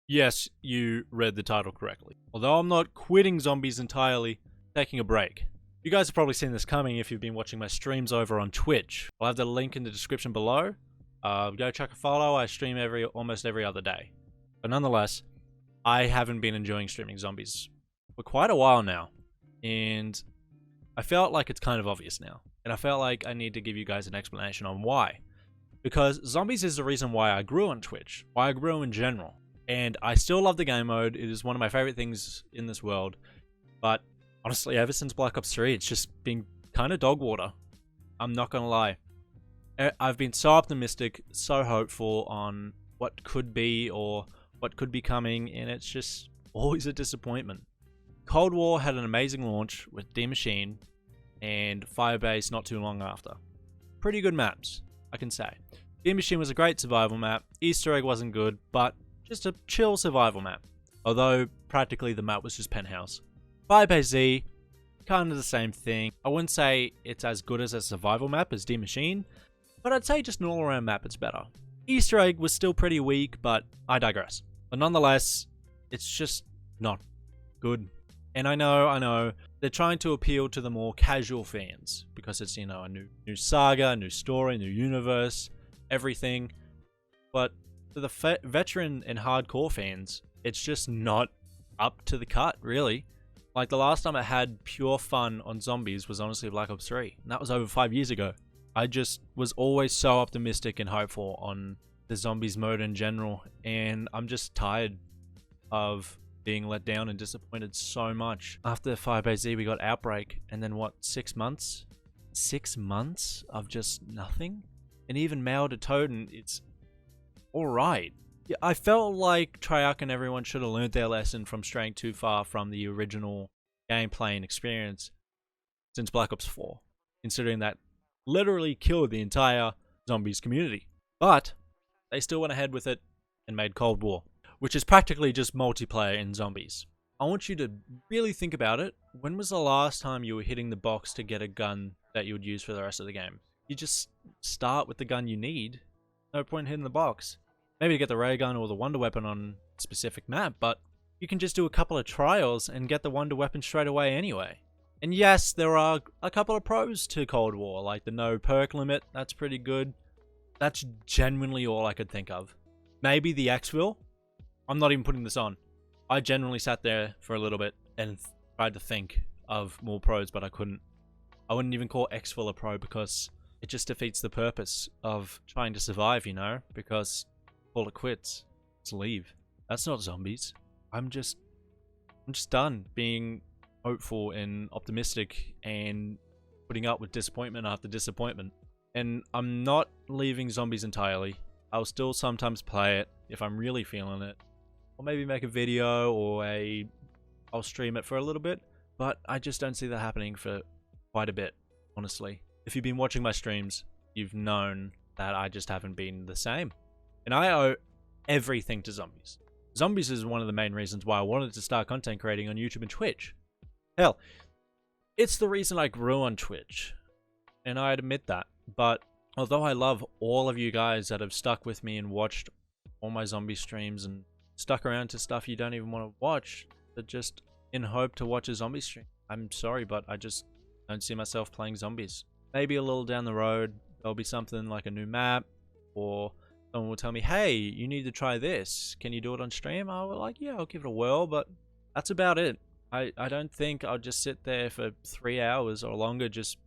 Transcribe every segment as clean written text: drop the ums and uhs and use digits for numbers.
Yes, you read the title correctly. Although I'm not quitting zombies entirely, taking a break. You guys have probably seen this coming if you've been watching my streams over on Twitch. I'll have the link in the description below. Go check a follow. I stream almost every other day. But nonetheless, I haven't been enjoying streaming zombies for quite a while now. And I felt like it's kind of obvious now. And I felt like I need to give you guys an explanation on why. Because zombies is the reason why I grew on Twitch, why I grew in general. And I still love the game mode. It is one of my favorite things in this world. But honestly, ever since Black Ops 3, it's just been kind of dog water. I'm not gonna lie. I've been so optimistic, so hopeful on what could be or what could be coming, and it's just always a disappointment. Cold War had an amazing launch with D Machine and Firebase not too long after. Pretty good maps, I can say. D Machine was a great survival map. Easter Egg wasn't good, but just a chill survival map. Although, practically the map was just Penthouse. Firebase Z, kind of the same thing. I wouldn't say it's as good as a survival map as D Machine, but I'd say just an all-around map it's better. Easter Egg was still pretty weak, but I digress. But nonetheless, it's just not good. And I know, they're trying to appeal to the more casual fans, because it's, you know, a new saga, new story, new universe, everything. But for the veteran and hardcore fans, it's just not up to the cut, really. Like, the last time I had pure fun on zombies was honestly Black Ops 3, and that was over 5 years ago. I just was always so optimistic and hopeful on the zombies mode in general, and I'm just tired of being let down and disappointed so much. After Firebase Z, we got Outbreak, and then what, 6 months? 6 months of just nothing? And even Mail to Toten, it's alright. Yeah, I felt like Treyarch and everyone should have learned their lesson from straying too far from the original gameplay and experience since Black Ops 4, considering that literally killed the entire zombies community. But they still went ahead with it and made Cold War, which is practically just multiplayer in zombies. I want you to really think about it. When was the last time you were hitting the box to get a gun that you would use for the rest of the game? You just start with the gun you need. No point hitting the box. Maybe to get the ray gun or the wonder weapon on a specific map, but you can just do a couple of trials and get the wonder weapon straight away anyway. And yes, there are a couple of pros to Cold War, like the no perk limit, that's pretty good. That's genuinely all I could think of. Maybe the exfil. I'm not even putting this on. I genuinely sat there for a little bit and tried to think of more pros, but I couldn't. I wouldn't even call exfil a pro because it just defeats the purpose of trying to survive, you know? Because call it quits. Let's leave. That's not zombies. I'm just done being hopeful and optimistic and putting up with disappointment after disappointment. And I'm not leaving zombies entirely. I'll still sometimes play it if I'm really feeling it. Or maybe make a video or I'll stream it for a little bit. But I just don't see that happening for quite a bit, honestly. If you've been watching my streams, you've known that I just haven't been the same. And I owe everything to zombies. Zombies is one of the main reasons why I wanted to start content creating on YouTube and Twitch. Hell, it's the reason I grew on Twitch. And I admit that. But although I love all of you guys that have stuck with me and watched all my zombie streams and stuck around to stuff you don't even want to watch, but just in hope to watch a zombie stream, I'm sorry, but I just don't see myself playing zombies. Maybe a little down the road, there'll be something like a new map, or someone will tell me, hey, you need to try this. Can you do it on stream? I'll be like, yeah, I'll give it a whirl, but that's about it. I don't think I'll just sit there for 3 hours or longer just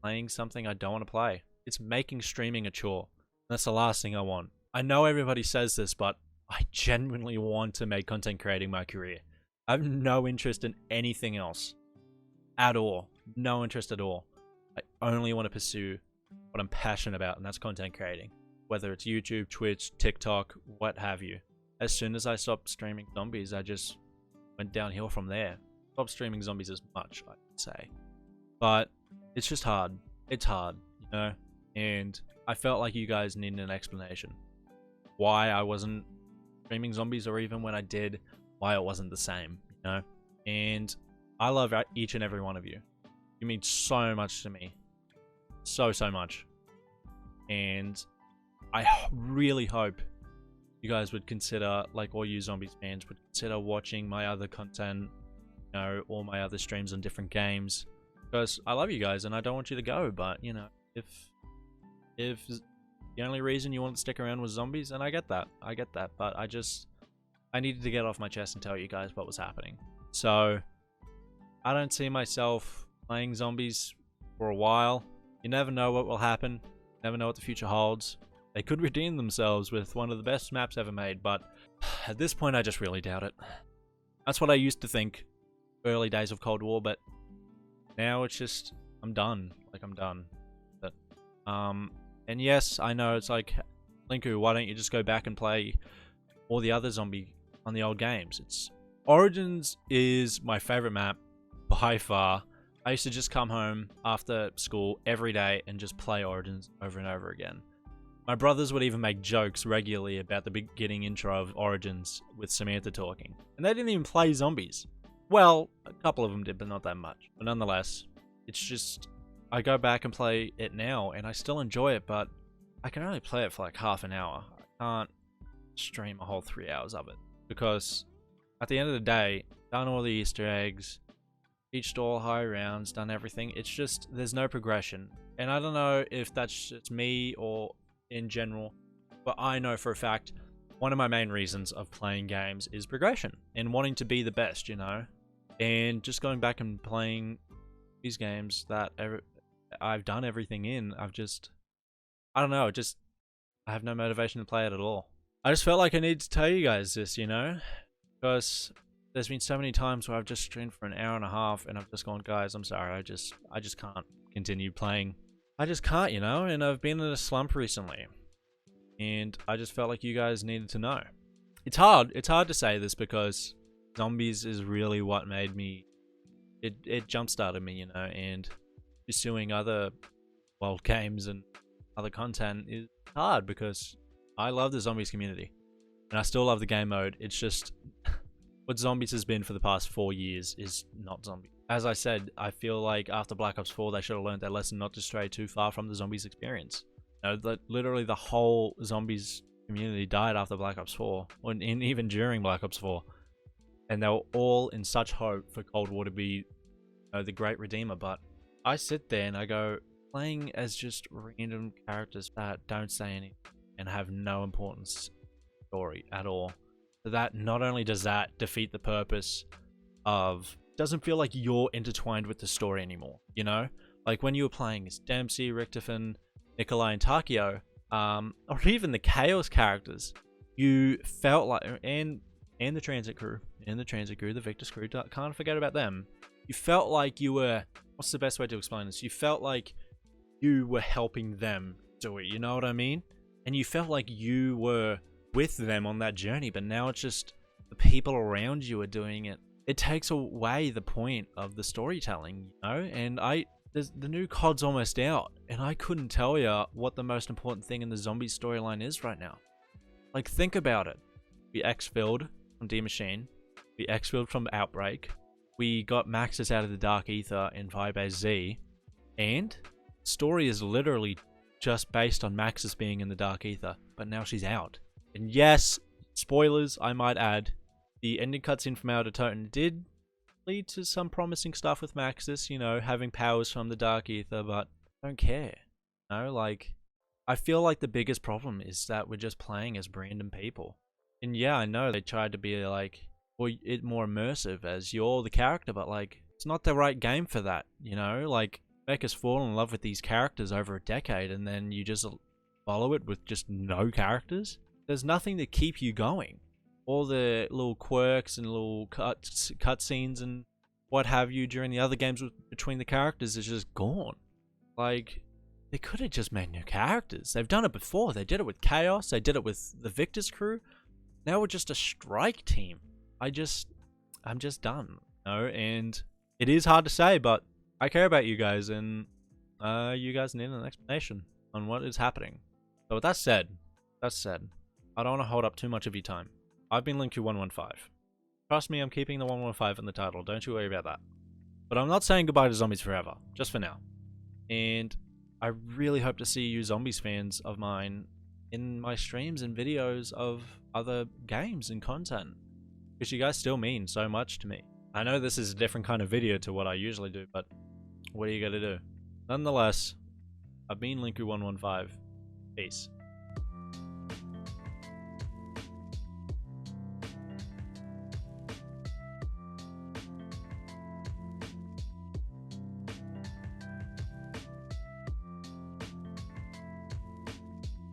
playing something I don't want to play. It's making streaming a chore. That's the last thing I want. I know everybody says this, but I genuinely want to make content creating my career. I have no interest in anything else. At all. No interest at all. I only want to pursue what I'm passionate about, and that's content creating. Whether it's YouTube, Twitch, TikTok, what have you. As soon as I stopped streaming zombies, I just went downhill from there. Stopped streaming zombies as much, I'd say. But it's just hard. It's hard, you know? And I felt like you guys needed an explanation. Why I wasn't streaming zombies, or even when I did, why it wasn't the same, you know? And I love each and every one of you. You mean so much to me. So much. And I really hope you guys would consider, like all you Zombies fans, would consider watching my other content, you know, all my other streams on different games. Because I love you guys and I don't want you to go, but, you know, if the only reason you want to stick around was zombies, and I get that, but I needed to get off my chest and tell you guys what was happening. So, I don't see myself playing zombies for a while. You never know what will happen, never know what the future holds. They could redeem themselves with one of the best maps ever made, but at this point I just really doubt it. That's what I used to think early days of Cold War, but now it's just, I'm done. Like, I'm done. But, and yes, I know it's like, Linku, why don't you just go back and play all the other zombie on the old games? Origins is my favorite map by far. I used to just come home after school every day and just play Origins over and over again. My brothers would even make jokes regularly about the beginning intro of Origins with Samantha talking. And they didn't even play zombies. Well, a couple of them did, but not that much. But nonetheless, it's just, I go back and play it now and I still enjoy it, but I can only play it for like half an hour. I can't stream a whole 3 hours of it. Because at the end of the day, done all the Easter eggs, reached all high rounds, done everything. It's just, there's no progression. And I don't know if that's just me or in general, but I know for a fact one of my main reasons of playing games is progression and wanting to be the best, you know? And just going back and playing these games that I've done everything in, I don't know, I have no motivation to play it at all. I just felt like I needed to tell you guys this, you know? Because there's been so many times where I've just streamed for an hour and a half and I've just gone, guys, I'm sorry, I just can't continue playing. I just can't, you know? And I've been in a slump recently. And I just felt like you guys needed to know. It's hard to say this because Zombies is really what made me, it jump-started me, you know? And pursuing other, well, games and other content is hard because I love the Zombies community. And I still love the game mode. It's just, what Zombies has been for the past 4 years is not Zombies. As I said, I feel like after Black Ops 4, they should have learned their lesson not to stray too far from the Zombies experience. You know, literally the whole Zombies community died after Black Ops 4, and even during Black Ops 4. And they were all in such hope for Cold War to be, you know, the great redeemer. But I sit there and I go, playing as just random characters that don't say anything and have no importance story at all. So that not only does that defeat the purpose of, doesn't feel like you're intertwined with the story anymore, you know? Like when you were playing as Dempsey, Richtofen, Nikolai, and Takio, or even the Chaos characters, you felt like, and the Transit crew, the Victus crew, can't forget about them. You felt like you were, what's the best way to explain this? You felt like you were helping them do it, you know what I mean? And you felt like you were with them on that journey, but now it's just the people around you are doing it. It takes away the point of the storytelling, you know? And the new COD's almost out, and I couldn't tell you what the most important thing in the zombie storyline is right now. Like, think about it. We exfilled from D Machine. We exfilled from Outbreak. We got Maxis out of the Dark Ether in Vibase Z. And story is literally just based on Maxis being in the Dark Ether, but now she's out. And yes, spoilers, I might add, the ending cutscene from Outer Toten did lead to some promising stuff with Maxis, you know, having powers from the Dark Ether, but I don't care. You know, like, I feel like the biggest problem is that we're just playing as random people. And yeah, I know they tried to be like, or it more immersive as you're the character, but like, it's not the right game for that, you know? Like, make us fall in love with these characters over a decade and then you just follow it with just no characters? There's nothing to keep you going. All the little quirks and little cutscenes and what have you during the other games between the characters is just gone. Like, they could have just made new characters. They've done it before. They did it with Chaos. They did it with the Victus crew. Now we're just a strike team. I'm just done. You know? And it is hard to say, but I care about you guys, and you guys need an explanation on what is happening. So with that said, I don't want to hold up too much of your time. I've been Linku115. Trust me, I'm keeping the 115 in the title. Don't you worry about that. But I'm not saying goodbye to Zombies forever. Just for now. And I really hope to see you Zombies fans of mine in my streams and videos of other games and content. Because you guys still mean so much to me. I know this is a different kind of video to what I usually do, but what are you gonna do? Nonetheless, I've been Linku115. Peace.